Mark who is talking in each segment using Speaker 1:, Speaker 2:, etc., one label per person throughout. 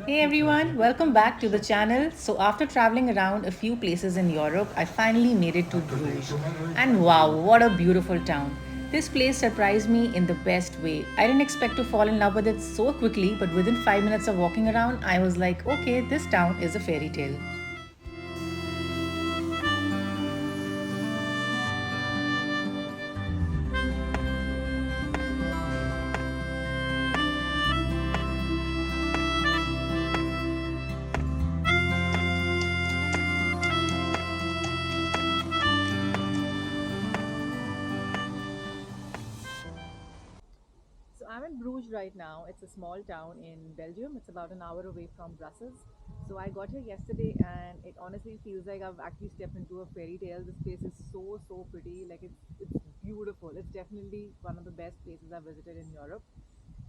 Speaker 1: Hey everyone, welcome back to the channel. So, after traveling around a few places in Europe, I finally made it to Bruges. And wow, what a beautiful town! This place surprised me in the best way. I didn't expect to fall in love with it so quickly, but within 5 minutes of walking around, I was like, okay, this town is a fairy tale. So I'm in Bruges right now. It's a small town in Belgium. It's about an hour away from Brussels. So I got here yesterday and it honestly feels like I've actually stepped into a fairy tale. This place is so pretty. Like it's beautiful. It's definitely one of the best places I've visited in Europe.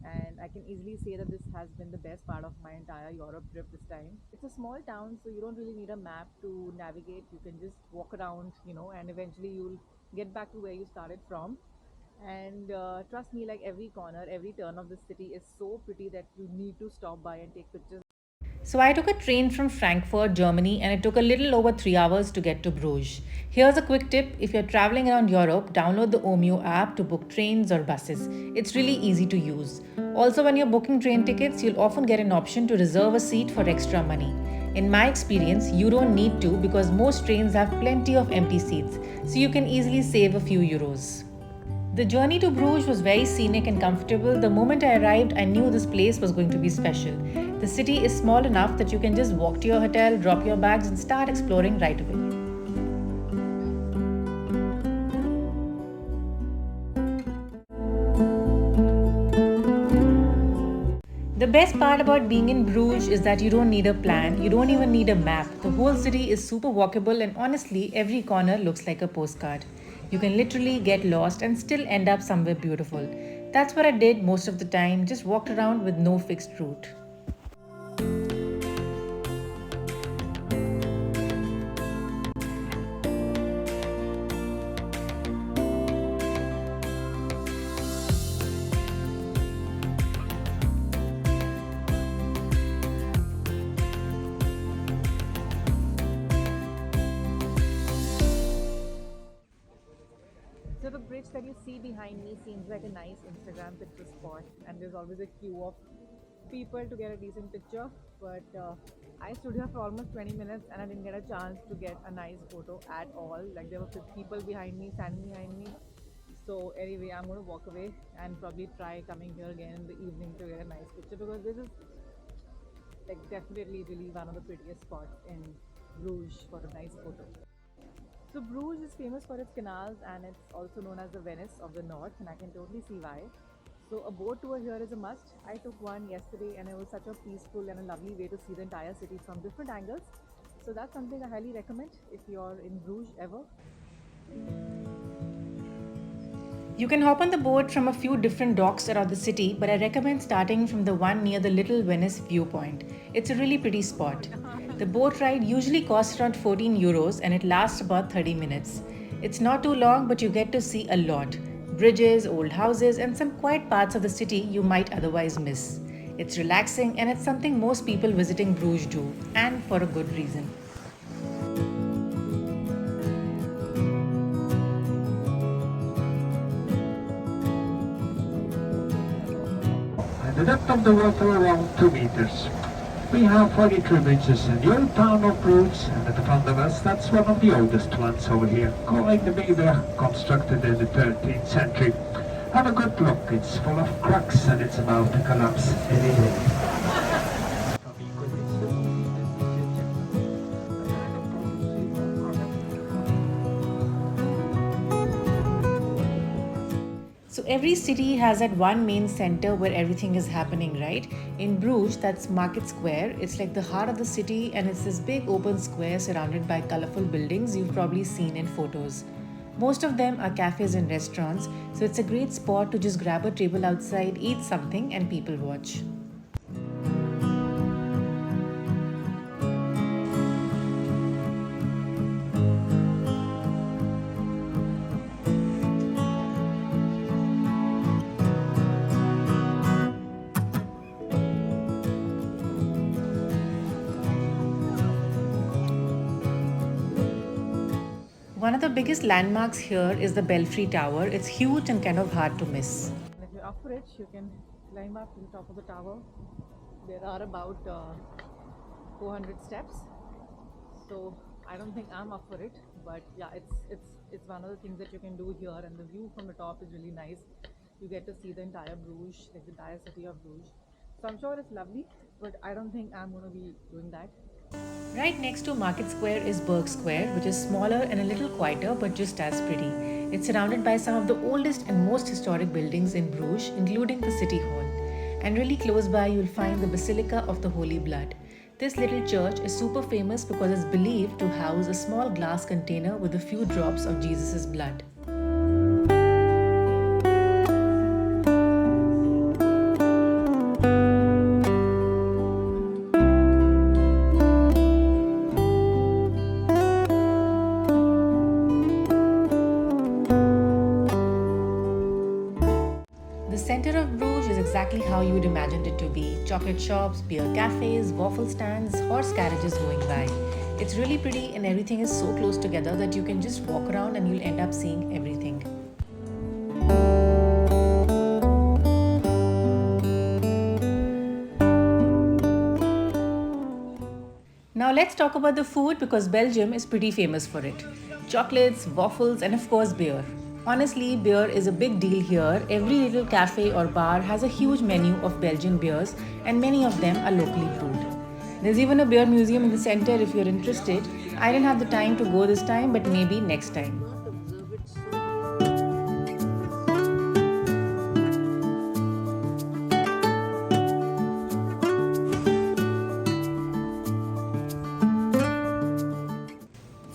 Speaker 1: And I can easily say that this has been the best part of my entire Europe trip this time. It's a small town, so you don't really need a map to navigate. You can just walk around, and eventually you'll get back to where you started from. And trust me, like every corner, every turn of the city is so pretty that you need to stop by and take pictures. So I took a train from Frankfurt, Germany, and it took a little over 3 hours to get to Bruges. Here's a quick tip: if you're traveling around Europe, download the Omeo app to book trains or buses. It's really easy to use. Also, when you're booking train tickets, you'll often get an option to reserve a seat for extra money. In my experience, you don't need to because most trains have plenty of empty seats, so you can easily save a few euros. The journey to Bruges was very scenic and comfortable. The moment I arrived, I knew this place was going to be special. The city is small enough that you can just walk to your hotel, drop your bags, and start exploring right away. The best part about being in Bruges is that you don't need a plan, you don't even need a map. The whole city is super walkable, and honestly, every corner looks like a postcard. You can literally get lost and still end up somewhere beautiful. That's what I did most of the time, just walked around with no fixed route. So the bridge that you see behind me seems like a nice Instagram picture spot, and there's always a queue of people to get a decent picture. But I stood here for almost 20 minutes and I didn't get a chance to get a nice photo at all. Like there were people behind me, standing behind me. So anyway, I'm going to walk away and probably try coming here again in the evening to get a nice picture because this is like definitely really one of the prettiest spots in Bruges for a nice photo. So Bruges is famous for its canals and it's also known as the Venice of the North, and I can totally see why. So a boat tour here is a must. I took one yesterday and it was such a peaceful and a lovely way to see the entire city from different angles. So that's something I highly recommend if you're in Bruges ever. You can hop on the boat from a few different docks around the city, but I recommend starting from the one near the Little Venice viewpoint. It's a really pretty spot. The boat ride usually costs around 14 euros and it lasts about 30 minutes. It's not too long, but you get to see a lot: bridges, old houses, and some quiet parts of the city you might otherwise miss. It's relaxing and it's something most people visiting Bruges do, and for a good reason.
Speaker 2: And the depth of the water around 2 meters. We have 43 bridges in the old town of Bruges, and at the front of us, that's one of the oldest ones over here, calling the Biber, constructed in the 13th century. Have a good look, it's full of cracks and it's about to collapse any day.
Speaker 1: So every city has that one main center where everything is happening, right? In Bruges, that's Market Square. It's like the heart of the city and it's this big open square surrounded by colorful buildings you've probably seen in photos. Most of them are cafes and restaurants, so it's a great spot to just grab a table outside, eat something, and people watch.
Speaker 3: One of the biggest landmarks here is the Belfry Tower. It's huge and kind of hard to miss.
Speaker 1: And if you're up for it, you can climb up to the top of the tower. There are about 400 steps. So I don't think I'm up for it, but yeah, it's one of the things that you can do here, and the view from the top is really nice. You get to see the entire Bruges, like the entire city of Bruges. So I'm sure it's lovely, but I don't think I'm going to be doing that.
Speaker 3: Right next to Market Square is Berg Square, which is smaller and a little quieter but just as pretty. It's surrounded by some of the oldest and most historic buildings in Bruges, including the City Hall. And really close by, you'll find the Basilica of the Holy Blood. This little church is super famous because it's believed to house a small glass container with a few drops of Jesus' blood. The center of Bruges is exactly how you would imagine it to be. Chocolate shops, beer cafes, waffle stands, horse carriages going by. It's really pretty and everything is so close together that you can just walk around and you'll end up seeing everything. Now let's talk about the food because Belgium is pretty famous for it. Chocolates, waffles, and of course beer. Honestly, beer is a big deal here. Every little cafe or bar has a huge menu of Belgian beers, and many of them are locally brewed. There's even a beer museum in the center if you're interested. I didn't have the time to go this time, but maybe next time.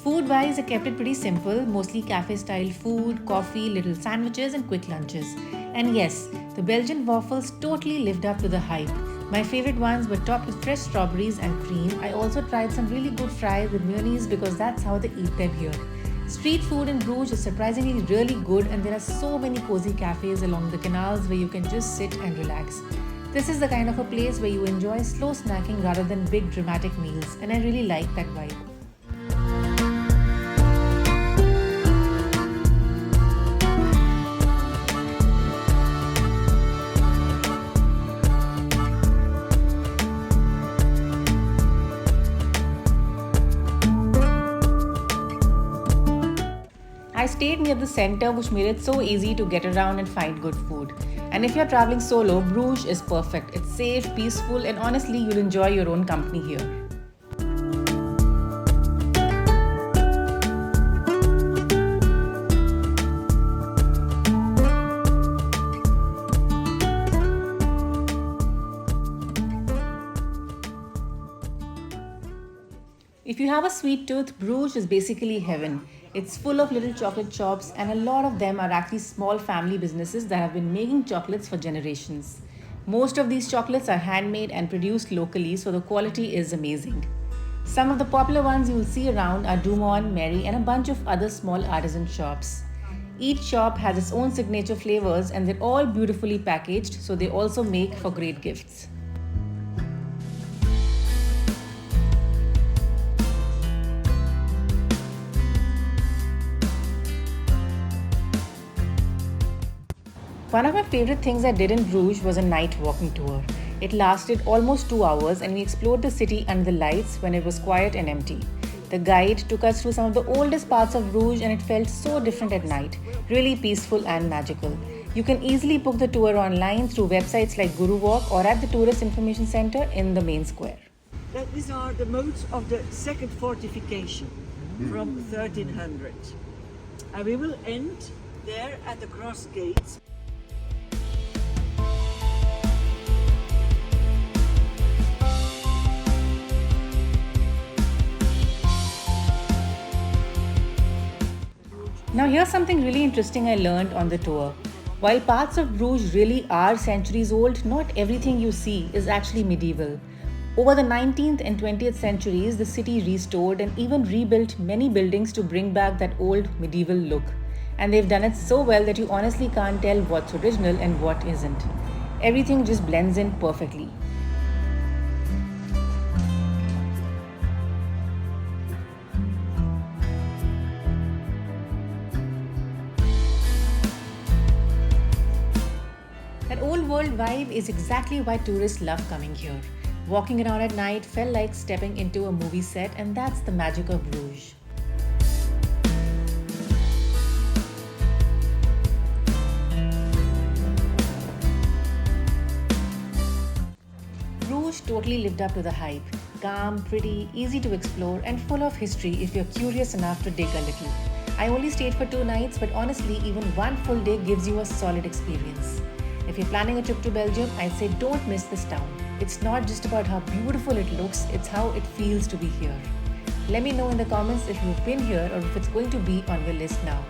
Speaker 3: Food wise, I kept it pretty simple, mostly cafe style food, coffee, little sandwiches, and quick lunches. And yes, the Belgian waffles totally lived up to the hype. My favorite ones were topped with fresh strawberries and cream. I also tried some really good fries with mayonnaise because that's how they eat them here. Street food in Bruges is surprisingly really good, and there are so many cozy cafes along the canals where you can just sit and relax. This is the kind of a place where you enjoy slow snacking rather than big dramatic meals, and I really like that vibe. I stayed near the center, which made it so easy to get around and find good food. And if you're traveling solo, Bruges is perfect. It's safe, peaceful, and honestly, you'll enjoy your own company here. If you have a sweet tooth, Bruges is basically heaven. It's full of little chocolate shops, and a lot of them are actually small family businesses that have been making chocolates for generations. Most of these chocolates are handmade and produced locally, so the quality is amazing. Some of the popular ones you will see around are Dumont, Mary, and a bunch of other small artisan shops. Each shop has its own signature flavors, and they're all beautifully packaged, so they also make for great gifts. One of my favorite things I did in Bruges was a night walking tour. It lasted almost 2 hours and we explored the city under the lights when it was quiet and empty. The guide took us through some of the oldest parts of Bruges and it felt so different at night, really peaceful and magical. You can easily book the tour online through websites like Guru Walk or at the Tourist Information Center in the main square.
Speaker 4: These are the moats of the second fortification from 1300. And we will end there at the cross gates.
Speaker 3: Now here's something really interesting I learned on the tour. While parts of Bruges really are centuries old, not everything you see is actually medieval. Over the 19th and 20th centuries, the city restored and even rebuilt many buildings to bring back that old medieval look. And they've done it so well that you honestly can't tell what's original and what isn't. Everything just blends in perfectly. world vibe is exactly why tourists love coming here. Walking around at night felt like stepping into a movie set, and that's the magic of Bruges. Bruges totally lived up to the hype. Calm, pretty, easy to explore, and full of history if you're curious enough to dig a little. I only stayed for 2 nights, but honestly, even one full day gives you a solid experience. If you're planning a trip to Belgium, I'd say don't miss this town. It's not just about how beautiful it looks, it's how it feels to be here. Let me know in the comments if you've been here or if it's going to be on your list now.